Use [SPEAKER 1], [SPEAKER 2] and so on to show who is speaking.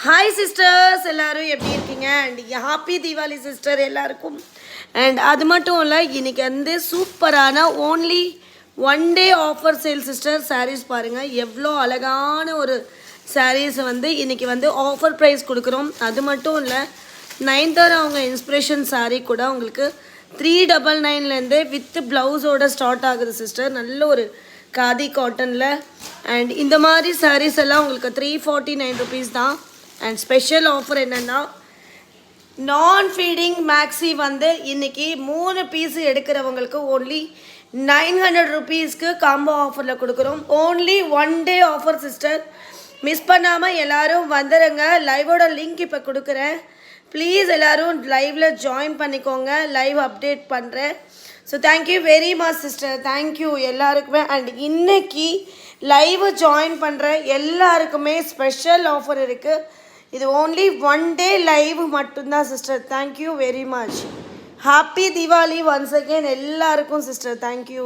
[SPEAKER 1] Hi sisters, எல்லோரும் எப்படி இருக்கீங்க? அண்ட் ஹாப்பி தீபாவளி சிஸ்டர் எல்லாருக்கும். அண்ட் அது மட்டும் இல்லை, இன்றைக்கி வந்து சூப்பரான only one day offer sale sister. Sarees பாருங்கள், எவ்வளோ அழகான ஒரு சாரீஸை வந்து இன்றைக்கி வந்து ஆஃபர் ப்ரைஸ் கொடுக்குறோம். அது மட்டும் இல்லை, நைன்தர் அவங்க இன்ஸ்பிரேஷன் சாரீ கூட உங்களுக்கு 399 வித் ப்ளவுஸோட ஸ்டார்ட் ஆகுது சிஸ்டர். நல்ல ஒரு காதி காட்டனில். அண்ட் இந்த மாதிரி சாரீஸ் எல்லாம் உங்களுக்கு 349 ருபீஸ் தான். அண்ட் ஸ்பெஷல் ஆஃபர் என்னென்னா, நான் ஃபீடிங் மேக்ஸி வந்து இன்றைக்கி 3 பீஸ் எடுக்கிறவங்களுக்கு ஓன்லி 900 ருபீஸ்க்கு காம்போ ஆஃபரில் கொடுக்குறோம். Only one day offer sister. Miss பண்ணாமல் எல்லோரும் வந்துடுங்க. லைவோட லிங்க் இப்போ கொடுக்குறேன். ப்ளீஸ் எல்லோரும் லைவில் ஜாயின் பண்ணிக்கோங்க. லைவ் அப்டேட் பண்ணுறேன். So thank you very much sister. Thank you எல்லாருக்குமே. அண்ட் இன்னைக்கு லைவ் ஜாயின் பண்ணுற எல்லாருக்குமே ஸ்பெஷல் ஆஃபர் இருக்குது. இது ஓன்லி ஒன் டே லைவ் மட்டும்தான் sister. Thank you very much. Happy Deepavali once again எல்லாருக்கும் சிஸ்டர். தேங்க்யூ.